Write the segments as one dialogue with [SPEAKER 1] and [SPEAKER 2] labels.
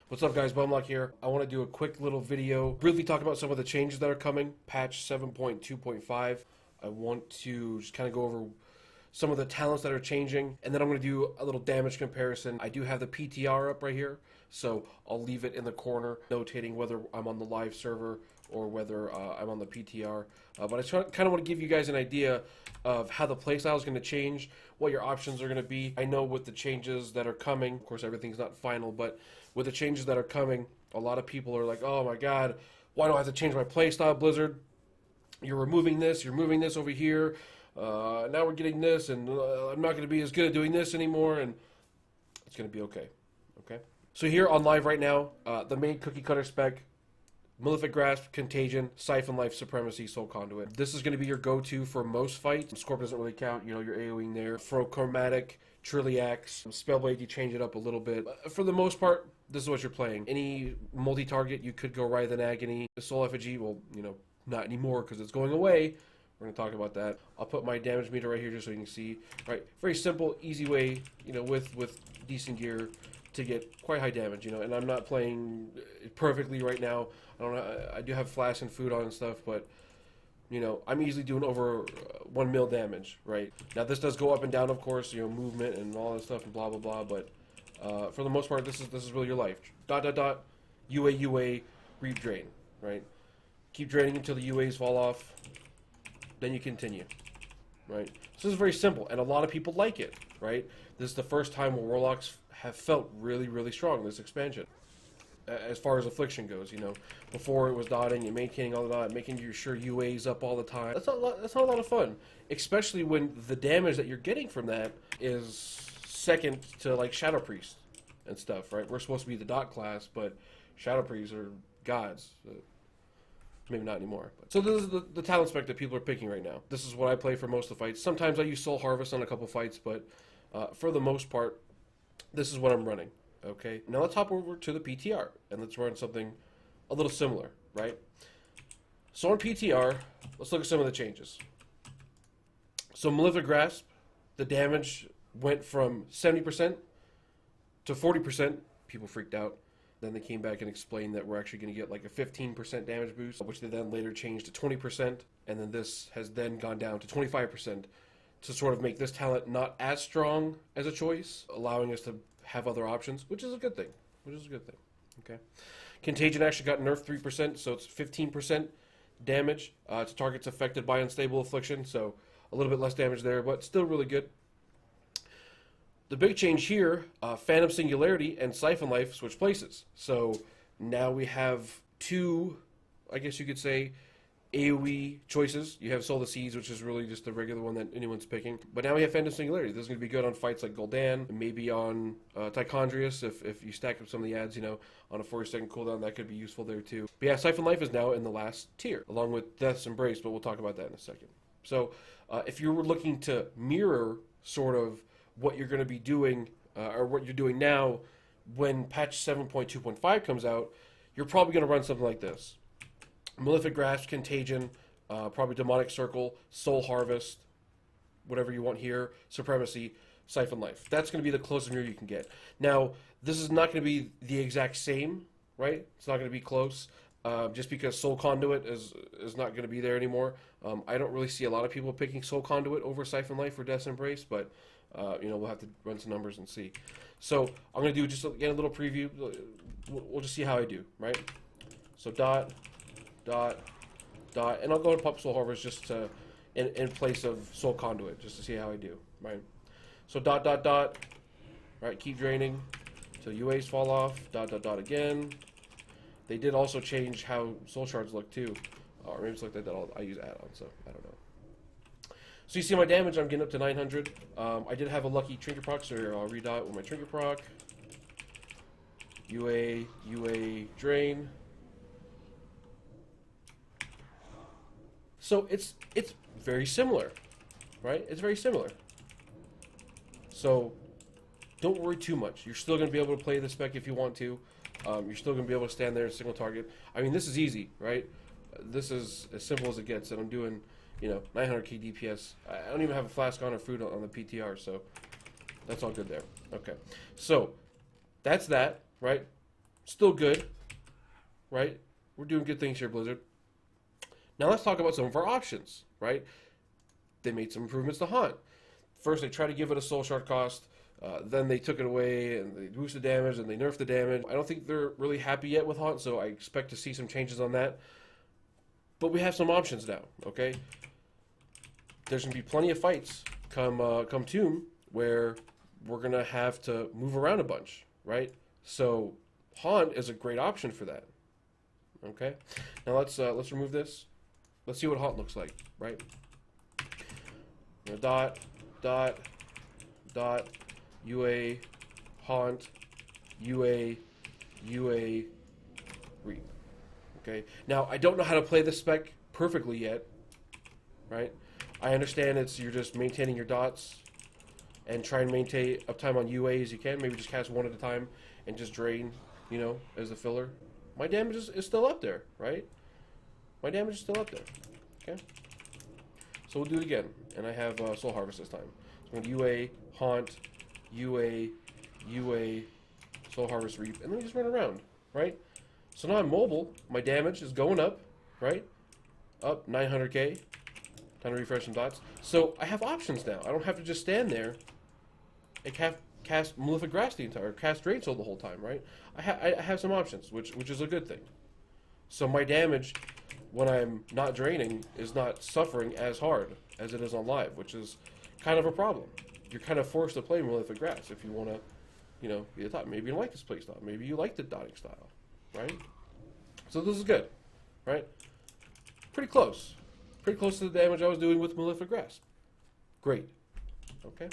[SPEAKER 1] What's up guys, Bumlock here. I want to do a quick little video, briefly talk about some of the changes that are coming, patch 7.2.5. I want to just kind of go over some of the talents that are changing, and then I'm going to do a little damage comparison. I do have the PTR up right here, so I'll leave it in the corner, notating whether I'm on the live server or whether I'm on the PTR. But I just kind of want to give you guys an idea of how the playstyle is going to change, what your options are going to be. I know with the changes that are coming, of course everything's not final, but with the changes that are coming, a lot of people are like, oh my god, why do I have to change my playstyle, Blizzard? You're removing this, you're moving this over here, now we're getting this, and I'm not going to be as good at doing this anymore, and it's going to be okay. Okay. So here on live right now, the main cookie cutter spec, Malefic Grasp, Contagion, Siphon Life, Supremacy, Soul Conduit. This is going to be your go-to for most fights. Scorp doesn't really count, you know, you're AoEing there. Chromatic, Trilliax, Spellblade, you change it up a little bit. For the most part, this is what you're playing. Any multi-target, you could go Writhe and Agony. The Soul Effigy, well, you know, not anymore because it's going away. We're going to talk about that. I'll put my damage meter right here just so you can see. Right, very simple, easy way, you know, with decent gear to get quite high damage, you know, and I'm not playing perfectly right now. I do have flash and food on and stuff, but you know, I'm easily doing over 1 mil damage, right? Now this does go up and down, of course, you know, movement and all that stuff and blah blah blah, but for the most part, this is really your life. UA, reap drain, right? Keep draining until the UAs fall off, then you continue, right? So this is very simple, and a lot of people like it, right? This is the first time where Warlocks have felt really, really strong, this expansion. As far as Affliction goes, you know, before it was dotting and maintaining all the dot, making sure UA's up all the time. That's not a lot of fun, especially when the damage that you're getting from that is second to like Shadow Priest and stuff, right? We're supposed to be the dot class, but Shadow Priests are gods. Maybe not anymore. But. So this is the talent spec that people are picking right now. This is what I play for most of the fights. Sometimes I use Soul Harvest on a couple fights, but for the most part, this is what I'm running. Okay, now let's hop over to the PTR and let's run something a little similar, right? So on PTR, let's look at some of the changes. So Malefic Grasp, the damage went from 70% to 40%. People freaked out. Then they came back and explained that we're actually going to get like a 15% damage boost, which they then later changed to 20%, and then this has then gone down to 25% to sort of make this talent not as strong as a choice, allowing us to have other options, which is a good thing. Okay. Contagion actually got nerfed 3%, so it's 15% damage to targets affected by unstable affliction, so a little bit less damage there, but still really good. The big change here, Phantom Singularity and Siphon Life switch places. So now we have two, I guess you could say, AoE choices. You have Soul of Seeds, which is really just the regular one that anyone's picking. But now we have Phantom Singularity. This is going to be good on fights like Gul'dan, maybe on Tichondrius, if you stack up some of the ads, you know, on a 40-second cooldown, that could be useful there too. But yeah, Siphon Life is now in the last tier, along with Death's Embrace, but we'll talk about that in a second. So if you were looking to mirror sort of what you're going to be doing, or what you're doing now, when patch 7.2.5 comes out, you're probably going to run something like this. Malefic Grasp, Contagion, probably Demonic Circle, Soul Harvest, whatever you want here, Supremacy, Siphon Life. That's going to be the closest mirror you can get. Now, this is not going to be the exact same, right? It's not going to be close, just because Soul Conduit is not going to be there anymore. I don't really see a lot of people picking Soul Conduit over Siphon Life or Death's Embrace, but you know, we'll have to run some numbers and see. So I'm going to do just again a little preview. We'll just see how I do, right? So dot, and I'll go to pop Soul Harvest just to, in place of Soul Conduit, just to see how I do, right? So right, keep draining till UAs fall off, again. They did also change how Soul Shards look too, or maybe it's like that I use add-on, so I don't know. So you see my damage, I'm getting up to 900. I did have a lucky Trinket proc, so I'll redot with my Trinket proc. UA, drain. So it's very similar, right? It's very similar. So don't worry too much. You're still going to be able to play the spec if you want to. You're still going to be able to stand there and single target. I mean, this is easy, right? This is as simple as it gets, and I'm doing, you know, 900k DPS. I don't even have a flask on or fruit on the PTR, so that's all good there. Okay, so that's that, right? Still good, right? We're doing good things here, Blizzard. Now let's talk about some of our options, right? They made some improvements to Haunt. First, they tried to give it a soul shard cost. Then they took it away and they boosted damage and they nerfed the damage. I don't think they're really happy yet with Haunt, so I expect to see some changes on that. But we have some options now, okay? There's going to be plenty of fights come Tomb where we're going to have to move around a bunch, right? So Haunt is a great option for that, okay? Now let's remove this. Let's see what Haunt looks like, right? Dot, dot, dot, UA, Haunt, UA, UA, Reap. Okay. Now I don't know how to play this spec perfectly yet, right? I understand you're just maintaining your dots and try and maintain uptime on UA as you can. Maybe just cast one at a time and just drain, you know, as the filler. My damage is still up there, right? My damage is still up there. Okay. So we'll do it again, and I have Soul Harvest this time. So I'm going to UA, Haunt, UA, UA, Soul Harvest, Reap, and then we just run around, right? So now I'm mobile, my damage is going up, right? Up 900k, time to refresh some dots. So I have options now. I don't have to just stand there and cast Malefic Grass the entire, cast Drain Soul the whole time, right? I have some options, which is a good thing. So my damage, when I'm not draining, is not suffering as hard as it is on live, which is kind of a problem. You're kind of forced to play Malefic Grass if you want to, you know, be the top. Maybe you don't like this playstyle. Maybe you like the dotting style, right? So this is good, right? Pretty close. Pretty close to the damage I was doing with Malefic Grass. Great. Okay.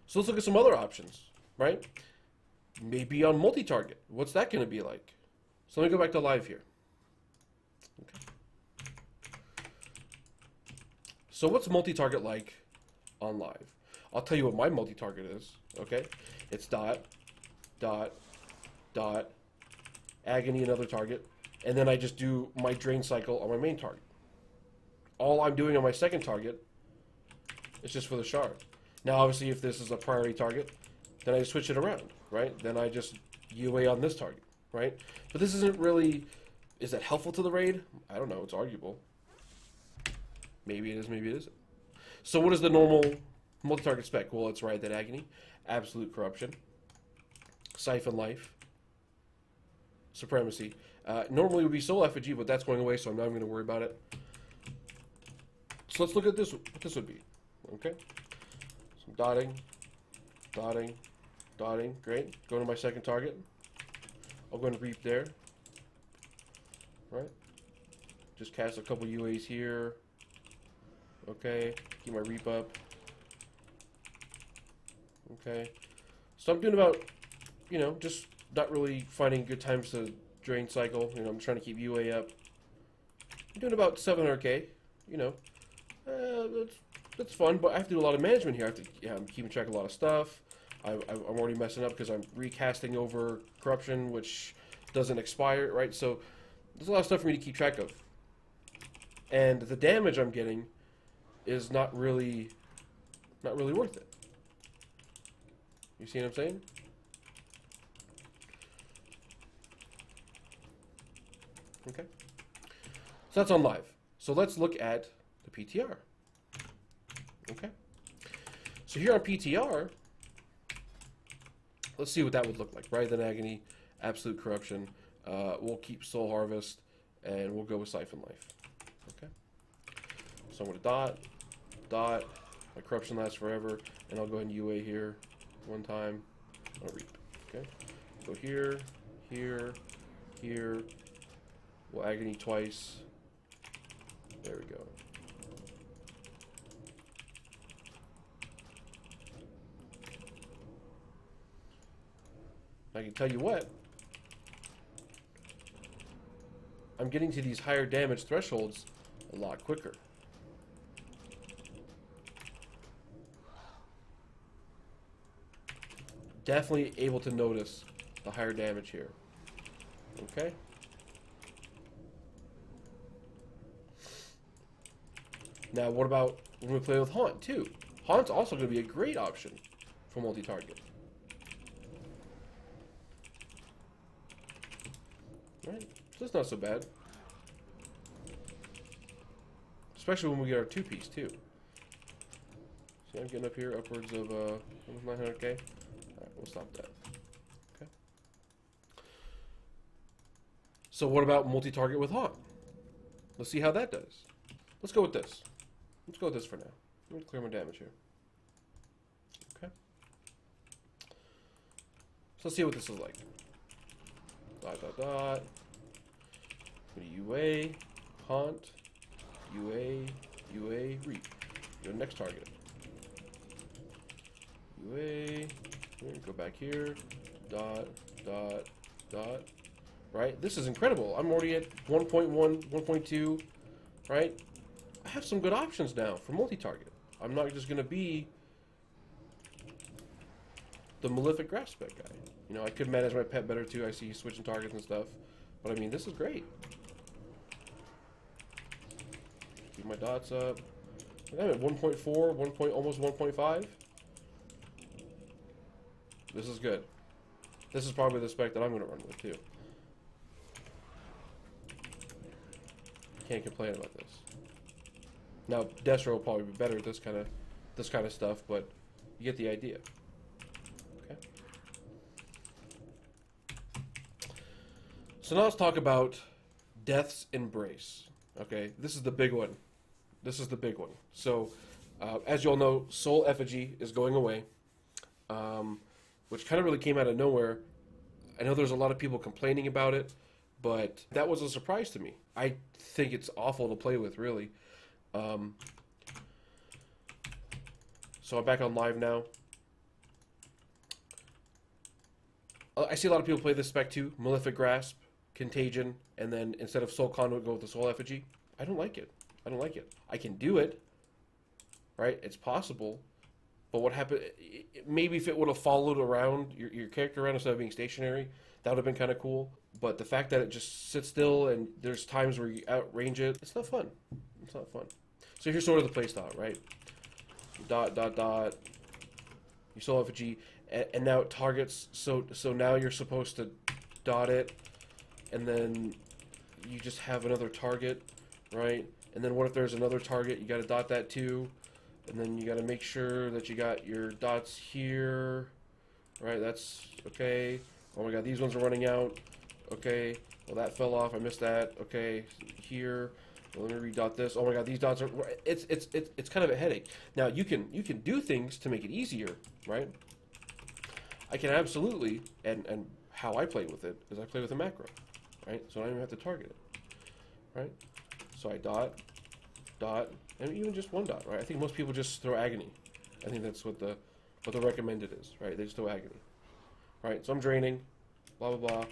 [SPEAKER 1] So let's look at some other options, right? Maybe on multi-target. What's that going to be like? So let me go back to live here. Okay. So what's multi-target like on live? I'll tell you what my multi-target is, okay? It's dot, dot, dot, agony another target, and then I just do my drain cycle on my main target. All I'm doing on my second target is just for the shard. Now obviously if this is a priority target, then I switch it around, right? Then I just UA on this target, right? But this isn't really, is that helpful to the raid? I don't know, it's arguable. Maybe it is, maybe it isn't. So what is the normal multi-target spec? Well, it's Ride That Agony, Absolute Corruption, Siphon Life, Supremacy. Normally it would be Soul Effigy, but that's going away, so I'm not even going to worry about it. So let's look at this, what this would be. Okay? Some dotting, dotting, dotting. Great. Go to my second target. I'll go and Reap there. Right? Just cast a couple UAs here. Okay. Keep my Reap up. Okay. So I'm doing about, you know, just not really finding good times to drain cycle. You know, I'm trying to keep UA up. I'm doing about 700k. You know, that's fun, but I have to do a lot of management here. I'm keeping track of a lot of stuff. I'm already messing up because I'm recasting over Corruption, which doesn't expire, right? So there's a lot of stuff for me to keep track of. And the damage I'm getting is not really worth it. You see what I'm saying? Okay. So that's on live. So let's look at the PTR. Okay. So here on PTR, let's see what that would look like. Right then Agony, Absolute Corruption. We'll keep Soul Harvest, and we'll go with Siphon Life. Okay. So I'm going to dot. My Corruption lasts forever, and I'll go ahead and UA here one time. I'll Reap. Okay. Go here, here, here. We'll Agony twice. There we go. I can tell you what, I'm getting to these higher damage thresholds a lot quicker. Definitely able to notice the higher damage here. Okay? Now, what about when we play with Haunt, too? Haunt's also going to be a great option for multi-target. Right? So that's not so bad. Especially when we get our 2-piece, too. See, I'm getting up here upwards of almost 900k. Alright, we'll stop that. Okay. So what about multi-target with Haunt? Let's see how that does. Let's go with this. Let's go with this for now. Let me clear my damage here. Okay. So let's see what this is like. Dot, dot, dot. UA, Haunt, UA, Reap. Your next target. UA, go back here, dot, dot, dot. Right? This is incredible. I'm already at 1.1, 1.2, right? I have some good options now for multi-target. I'm not just going to be the Malefic Graspec guy. You know, I could manage my pet better too. I see switching targets and stuff. But I mean, this is great. Keep my dots up. I'm at 1.4, almost 1.5. This is good. This is probably the spec that I'm going to run with too. Can't complain about this. Now, Destro will probably be better at this kind of stuff, but you get the idea. Okay. So now let's talk about Death's Embrace. Okay, this is the big one. This is the big one. So, as you all know, Soul Effigy is going away, which kind of really came out of nowhere. I know there's a lot of people complaining about it, but that was a surprise to me. I think it's awful to play with, really. So I'm back on live now. I see a lot of people play this spec too. Malefic Grasp, Contagion, and then instead of Soul Conduit, go with the Soul Effigy. I don't like it. I don't like it. I can do it, right? It's possible. But what happened, maybe if it would have followed around your character around instead of being stationary, that would have been kind of cool. But the fact that it just sits still and there's times where you outrange it, it's not fun. It's not fun. So here's sort of the playstyle, right? Dot, dot, dot. You Soul Effigy, and now it targets. So now you're supposed to dot it, and then you just have another target, right? And then what if there's another target? You got to dot that too. And then you got to make sure that you got your dots here, right? That's okay. Oh my god, these ones are running out. Okay, well that fell off. I missed that. Okay, here. Well, let me redot this. Oh my god, these dots are. It's kind of a headache. Now you can do things to make it easier, right? I can absolutely, and how I play with it is I play with a macro, right? So I don't even have to target it, right? So I dot, and even just one dot, right? I think most people just throw Agony. I think that's what the recommended is, right? They just throw Agony, right? So I'm draining, blah blah blah.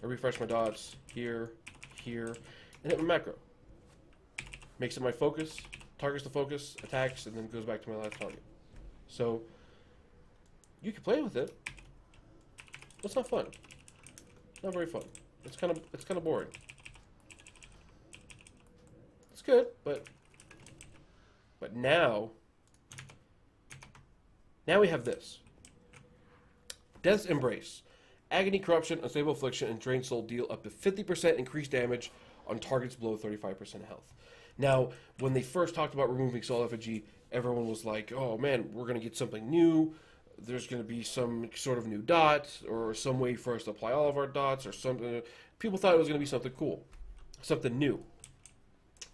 [SPEAKER 1] I refresh my dots here, and hit my macro. Makes it my focus, targets the focus, attacks, and then goes back to my last target. So you can play with it. It's not fun. Not very fun. It's kind of boring. It's good, but now we have this. Death's Embrace. Agony, Corruption, Unstable Affliction, and Drained Soul deal up to 50% increased damage on targets below 35% health. Now, when they first talked about removing Soul Effigy, everyone was like, oh man, we're going to get something new. There's going to be some sort of new dot, or some way for us to apply all of our dots, or something. People thought it was going to be something cool, something new.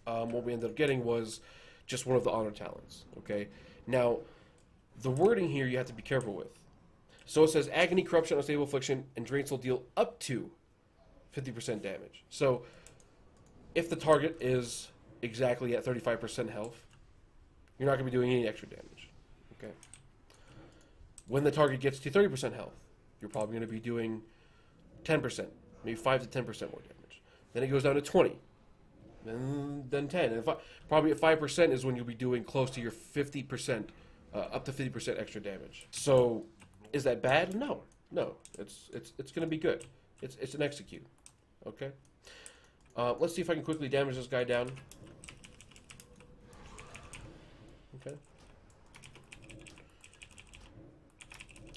[SPEAKER 1] What we ended up getting was just one of the honor talents. Okay, now the wording here you have to be careful with. So it says Agony, Corruption, Unstable Affliction, and Drain Soul deal up to 50% damage. So if the target is exactly at 35% health, you're not going to be doing any extra damage. Okay. When the target gets to 30% health, you're probably going to be doing 10%, maybe 5 to 10% more damage. Then it goes down to 20. Then 10. And probably at 5% is when you'll be doing close to your 50%, up to 50% extra damage. So is that bad? No. It's going to be good. It's an execute. Okay. Let's see if I can quickly damage this guy down. Okay.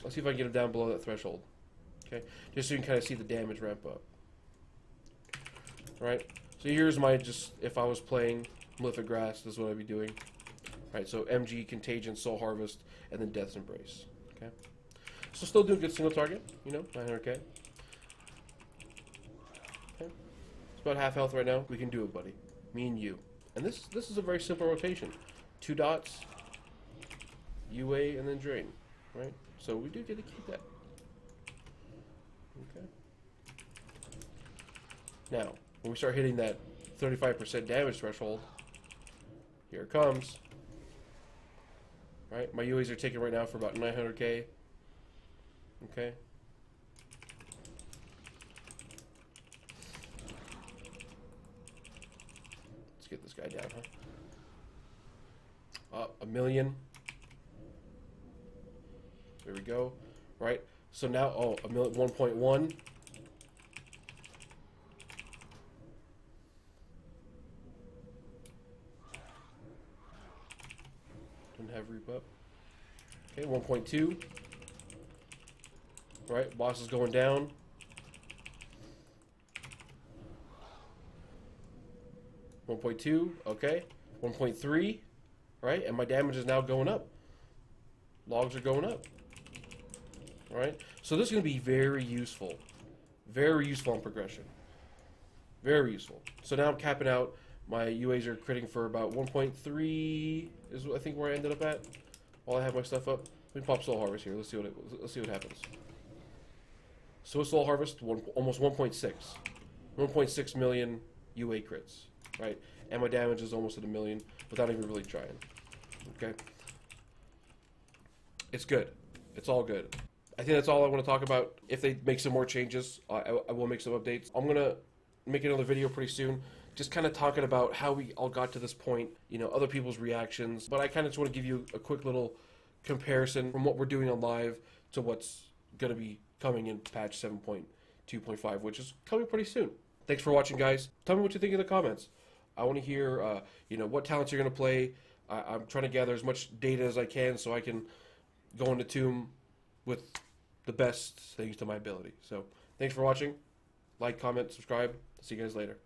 [SPEAKER 1] Let's see if I can get him down below that threshold. Okay. Just so you can kind of see the damage ramp up. right? So here's my, just if I was playing Malefic Grass, this is what I'd be doing. Right, so MG, Contagion, Soul Harvest, and then Death's Embrace. Okay, so still doing good single target, you know, 900k. Okay, it's about half health right now. We can do it, buddy. Me and you. And this is a very simple rotation. 2 dots, UA, and then drain. Right, so we do get to keep that. Okay. Now, when we start hitting that 35% damage threshold, here it comes. Right, my UAs are taken right now for about 900k. Okay. Let's get this guy down, huh? 1 million. There we go. Right. So now, oh, 1.1. Don't have reap up. Okay, 1.2. Right, boss is going down. 1.2, okay. 1.3, right, and my damage is now going up. Logs are going up. Alright, so this is going to be very useful. Very useful on progression. Very useful. So now I'm capping out. My UAs are critting for about 1.3 is I think where I ended up at. While I have my stuff up. Let me pop Soul Harvest here. Let's see what happens. So with Soul Harvest, almost 1.6. 1.6 million UA crits. Right? And my damage is almost at 1 million without even really trying. Okay? It's good. It's all good. I think that's all I want to talk about. If they make some more changes, I will make some updates. I'm going to make another video pretty soon, just kind of talking about how we all got to this point, you know, other people's reactions. But I kind of just want to give you a quick little comparison from what we're doing on live to what's going to be coming in patch 7.2.5, which is coming pretty soon. Thanks for watching, guys. Tell me what you think in the comments. I want to hear, you know, what talents you're going to play. I'm trying to gather as much data as I can so I can go into Tomb with the best things to my ability. So, thanks for watching. Like, comment, subscribe. See you guys later.